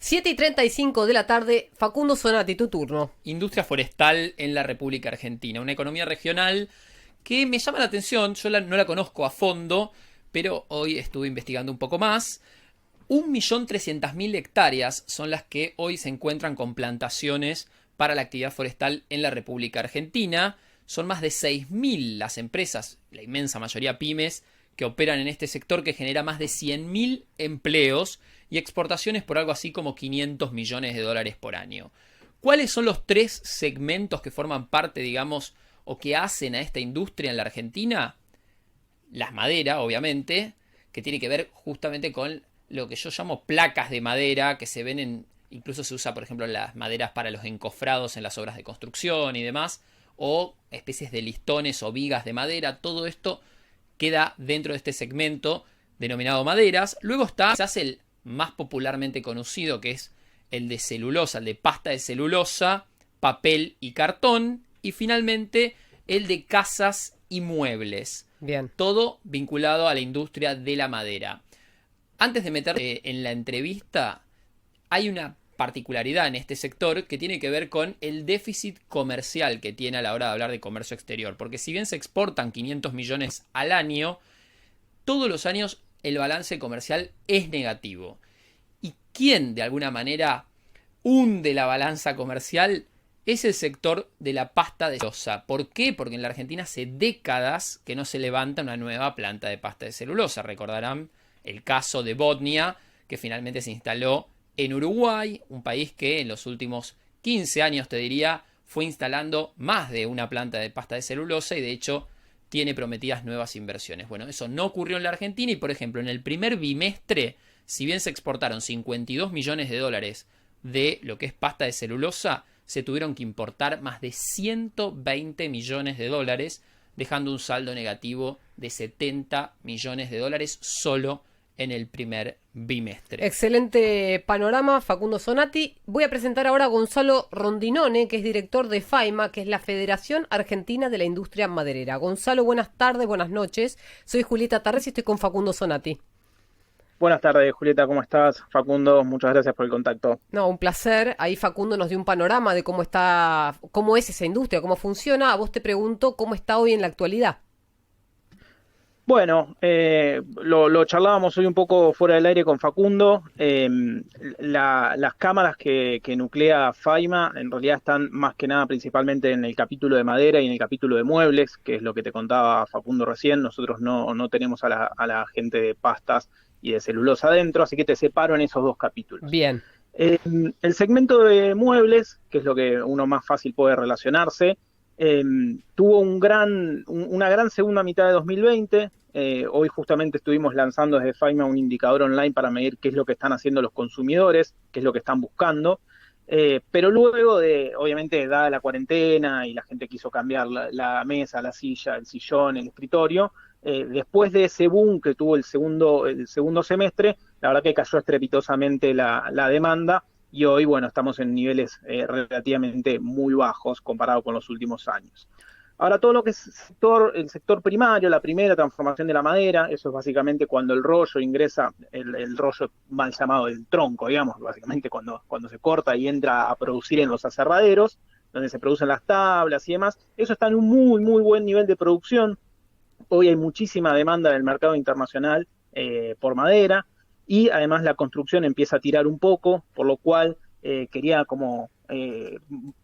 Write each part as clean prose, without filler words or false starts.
7:35 de la tarde, Facundo Zonati, tu turno. Industria forestal en la República Argentina, una economía regional que me llama la atención. Yo no la conozco a fondo, pero hoy estuve investigando un poco más. 1.300.000 hectáreas son las que hoy se encuentran con plantaciones para la actividad forestal en la República Argentina. Son más de 6.000 las empresas, la inmensa mayoría pymes, que operan en este sector, que genera más de 100.000 empleos y exportaciones por algo así como 500 millones de dólares por año. ¿Cuáles son los tres segmentos que forman parte, digamos, o que hacen a esta industria en la Argentina? Las maderas, obviamente, que tiene que ver justamente con lo que yo llamo placas de madera, que se ven incluso se usa, por ejemplo, las maderas para los encofrados en las obras de construcción y demás, o especies de listones o vigas de madera. Todo esto queda dentro de este segmento denominado maderas. Luego está quizás el más popularmente conocido, que es el de celulosa, el de pasta de celulosa, papel y cartón. Y finalmente el de casas y muebles. Bien. Todo vinculado a la industria de la madera. Antes de meter en la entrevista, hay una particularidad en este sector que tiene que ver con el déficit comercial que tiene a la hora de hablar de comercio exterior. Porque si bien se exportan 500 millones al año, todos los años el balance comercial es negativo. ¿Y quién de alguna manera hunde la balanza comercial? Es el sector de la pasta de celulosa. ¿Por qué? Porque en la Argentina hace décadas que no se levanta una nueva planta de pasta de celulosa. Recordarán el caso de Botnia, que finalmente se instaló en Uruguay, un país que en los últimos 15 años, te diría, fue instalando más de una planta de pasta de celulosa y de hecho tiene prometidas nuevas inversiones. Bueno, eso no ocurrió en la Argentina y, por ejemplo, en el primer bimestre, si bien se exportaron 52 millones de dólares de lo que es pasta de celulosa, se tuvieron que importar más de 120 millones de dólares, dejando un saldo negativo de 70 millones de dólares solo en el primer bimestre. Excelente panorama, Facundo Zonati. Voy a presentar ahora a Gonzalo Rondinone, que es director de FAIMA, que es la Federación Argentina de la Industria Maderera. Gonzalo, buenas tardes, buenas noches. Soy Julieta Tarres y estoy con Facundo Zonati. Buenas tardes, Julieta, ¿cómo estás? Facundo, muchas gracias por el contacto. No, un placer. Ahí Facundo nos dio un panorama de cómo es esa industria, cómo funciona. A vos te pregunto cómo está hoy en la actualidad. Bueno, lo charlábamos hoy un poco fuera del aire con Facundo. Las cámaras que nuclea FAIMA en realidad están más que nada principalmente en el capítulo de madera y en el capítulo de muebles, que es lo que te contaba Facundo recién. Nosotros no tenemos a la gente de pastas y de celulosa adentro, así que te separo en esos dos capítulos. Bien. El segmento de muebles, que es lo que uno más fácil puede relacionarse, tuvo una gran segunda mitad de 2020. Hoy justamente estuvimos lanzando desde FAIMA un indicador online para medir qué es lo que están haciendo los consumidores, qué es lo que están buscando. Pero luego obviamente, dada la cuarentena y la gente quiso cambiar la mesa, la silla, el sillón, el escritorio, después de ese boom que tuvo el segundo semestre, la verdad que cayó estrepitosamente la demanda. Y hoy, bueno, estamos en niveles relativamente muy bajos comparado con los últimos años. Ahora, todo lo que es el sector primario, la primera transformación de la madera, eso es básicamente cuando el rollo ingresa, el rollo mal llamado el tronco, digamos, básicamente cuando se corta y entra a producir en los aserraderos, donde se producen las tablas y demás. Eso está en un muy, muy buen nivel de producción. Hoy hay muchísima demanda del mercado internacional por madera. Y además la construcción empieza a tirar un poco, por lo cual quería como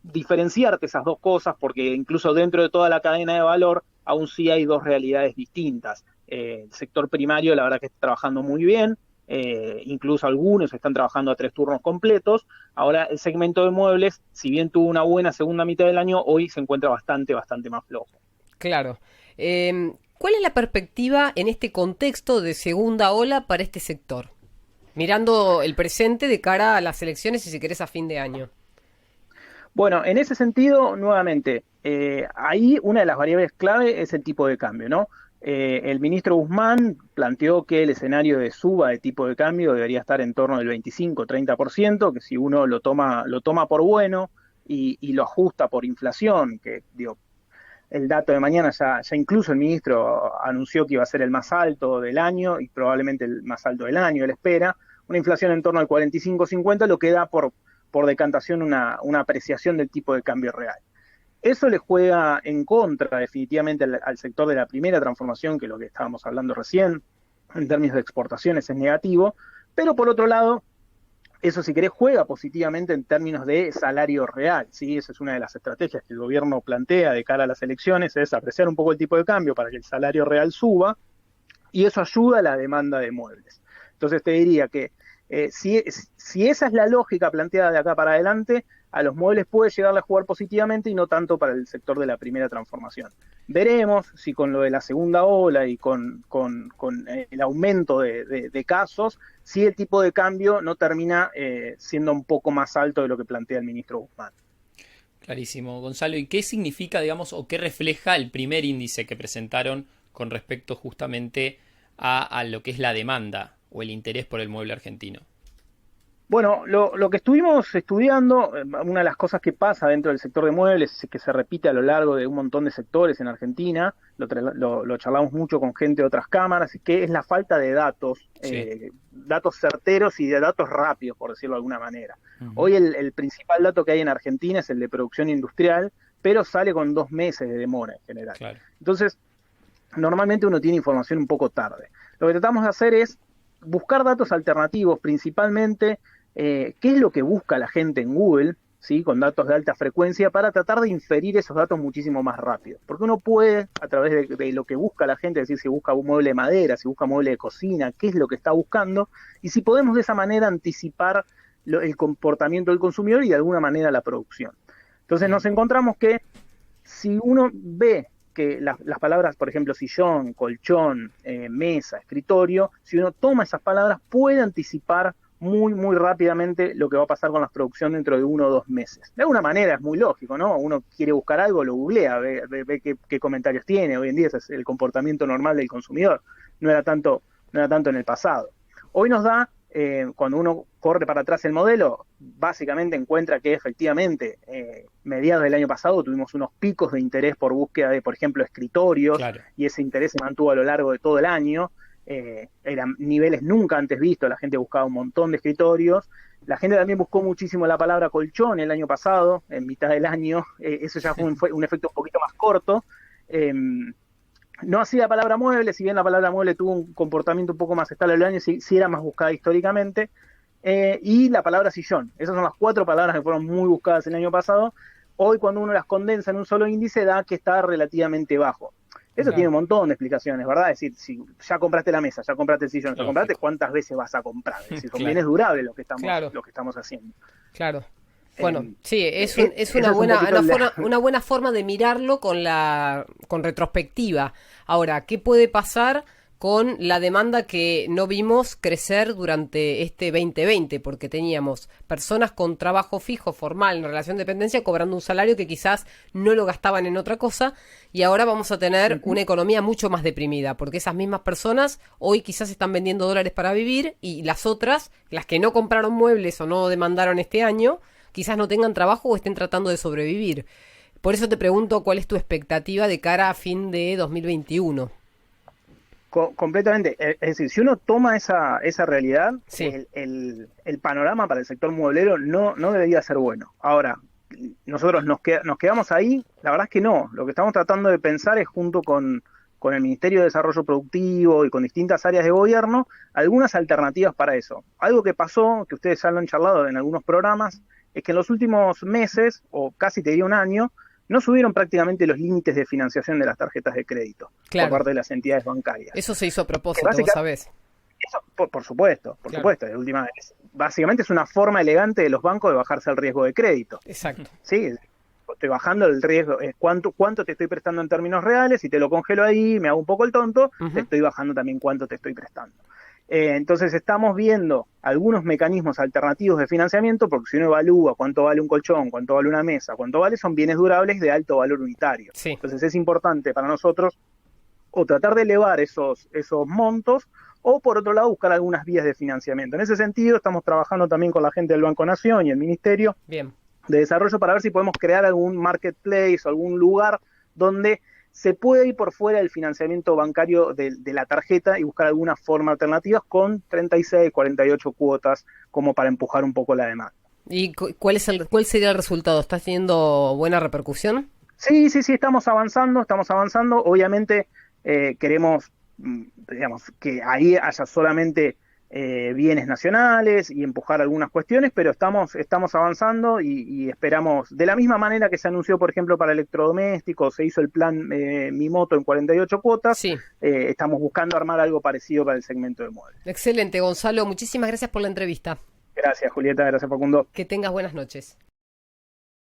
diferenciarte esas dos cosas, porque incluso dentro de toda la cadena de valor aún sí hay dos realidades distintas. El sector primario la verdad que está trabajando muy bien, incluso algunos están trabajando a 3 turnos completos. Ahora el segmento de muebles, si bien tuvo una buena segunda mitad del año, hoy se encuentra bastante más flojo. Claro. ¿Cuál es la perspectiva en este contexto de segunda ola para este sector? Mirando el presente de cara a las elecciones y si querés a fin de año. Bueno, en ese sentido, nuevamente, ahí una de las variables clave es el tipo de cambio, ¿no? El ministro Guzmán planteó que el escenario de suba de tipo de cambio debería estar en torno del 25-30%, que si uno lo toma por bueno y lo ajusta por inflación, que digo, el dato de mañana ya incluso el ministro anunció que iba a ser el más alto del año y probablemente el más alto del año, él espera. una inflación en torno al 45-50, lo que da por decantación una apreciación del tipo de cambio real. Eso le juega en contra definitivamente al sector de la primera transformación, que es lo que estábamos hablando recién, en términos de exportaciones es negativo, pero por otro lado, eso si querés juega positivamente en términos de salario real, ¿sí? Esa es una de las estrategias que el gobierno plantea de cara a las elecciones, es apreciar un poco el tipo de cambio para que el salario real suba, y eso ayuda a la demanda de muebles. Entonces te diría que si esa es la lógica planteada de acá para adelante, a los muebles puede llegarle a jugar positivamente y no tanto para el sector de la primera transformación. Veremos si con lo de la segunda ola y con el aumento de casos, si el tipo de cambio no termina siendo un poco más alto de lo que plantea el ministro Guzmán. Clarísimo, Gonzalo. ¿Y qué significa, digamos, o qué refleja el primer índice que presentaron con respecto justamente a lo que es la demanda o el interés por el mueble argentino? Bueno, lo que estuvimos estudiando, una de las cosas que pasa dentro del sector de muebles, que se repite a lo largo de un montón de sectores en Argentina, lo charlamos mucho con gente de otras cámaras, que es la falta de datos, Sí. datos certeros y de datos rápidos, por decirlo de alguna manera. Uh-huh. Hoy el principal dato que hay en Argentina es el de producción industrial, pero sale con 2 meses de demora en general. Claro. Entonces, normalmente uno tiene información un poco tarde. Lo que tratamos de hacer es buscar datos alternativos, principalmente qué es lo que busca la gente en Google, ¿sí? Con datos de alta frecuencia, para tratar de inferir esos datos muchísimo más rápido. Porque uno puede, a través de lo que busca la gente, decir si busca un mueble de madera, si busca mueble de cocina, qué es lo que está buscando, y si podemos de esa manera anticipar el comportamiento del consumidor y de alguna manera la producción. Entonces nos encontramos que si uno ve que las palabras, por ejemplo, sillón, colchón, mesa, escritorio, si uno toma esas palabras, puede anticipar muy, muy rápidamente lo que va a pasar con la producción dentro de 1 o 2 meses. De alguna manera es muy lógico, ¿no? Uno quiere buscar algo, lo googlea, ve qué comentarios tiene. Hoy en día ese es el comportamiento normal del consumidor. No era tanto en el pasado. Hoy nos da, cuando uno corre para atrás el modelo, básicamente encuentra que efectivamente mediados del año pasado tuvimos unos picos de interés por búsqueda de, por ejemplo, escritorios, Claro. y ese interés se mantuvo a lo largo de todo el año. Eran niveles nunca antes vistos, la gente buscaba un montón de escritorios, la gente también buscó muchísimo la palabra colchón el año pasado, en mitad del año, eso ya fue un efecto un poquito más corto. No así la palabra mueble, si bien la palabra mueble tuvo un comportamiento un poco más estable el año, sí era más buscada históricamente, y la palabra sillón. Esas son las 4 palabras que fueron muy buscadas el año pasado. Hoy, cuando uno las condensa en un solo índice, da que está relativamente bajo. Eso tiene un montón de explicaciones, ¿verdad? Es decir, si ya compraste la mesa, ya compraste el sillón, ya compraste, ¿cuántas veces vas a comprar? Es decir, son bienes durables lo que estamos haciendo. Claro. Bueno, sí, es una buena forma de mirarlo con retrospectiva. Ahora, ¿qué puede pasar con la demanda que no vimos crecer durante este 2020? Porque teníamos personas con trabajo fijo, formal, en relación de dependencia, cobrando un salario que quizás no lo gastaban en otra cosa, y ahora vamos a tener una economía mucho más deprimida, porque esas mismas personas hoy quizás están vendiendo dólares para vivir, y las otras, las que no compraron muebles o no demandaron este año, quizás no tengan trabajo o estén tratando de sobrevivir. Por eso te pregunto cuál es tu expectativa de cara a fin de 2021. Completamente. Es decir, si uno toma esa realidad, sí, el panorama para el sector mueblero no debería ser bueno. Ahora, nosotros nos quedamos ahí, la verdad es que no. Lo que estamos tratando de pensar es, junto con el Ministerio de Desarrollo Productivo y con distintas áreas de gobierno, algunas alternativas para eso. Algo que pasó, que ustedes ya lo han charlado en algunos programas, es que en los últimos meses, o casi te diría un año, no subieron prácticamente los límites de financiación de las tarjetas de crédito por parte de las entidades bancarias. Eso se hizo a propósito, vos sabés. Eso, por supuesto. De última vez. Básicamente es una forma elegante de los bancos de bajarse el riesgo de crédito. Exacto. Sí, estoy bajando el riesgo. ¿Cuánto te estoy prestando en términos reales? Si te lo congelo ahí, me hago un poco el tonto, te estoy bajando también cuánto te estoy prestando. Entonces estamos viendo algunos mecanismos alternativos de financiamiento, porque si uno evalúa cuánto vale un colchón, cuánto vale una mesa, son bienes durables de alto valor unitario. Sí. Entonces es importante para nosotros o tratar de elevar esos montos, o por otro lado buscar algunas vías de financiamiento. En ese sentido estamos trabajando también con la gente del Banco Nación y el Ministerio de Desarrollo para ver si podemos crear algún marketplace o algún lugar donde se puede ir por fuera del financiamiento bancario de la tarjeta y buscar alguna forma alternativa con 36, 48 cuotas como para empujar un poco la demanda. ¿Y cuál sería el resultado? ¿Estás teniendo buena repercusión? Sí, estamos avanzando. Obviamente queremos, digamos, que ahí haya solamente bienes nacionales y empujar algunas cuestiones, pero estamos avanzando y esperamos, de la misma manera que se anunció, por ejemplo, para electrodomésticos, se hizo el plan Mi Moto en 48 cuotas, Sí. Estamos buscando armar algo parecido para el segmento de muebles. Excelente, Gonzalo. Muchísimas gracias por la entrevista. Gracias, Julieta, gracias, Facundo. Que tengas buenas noches.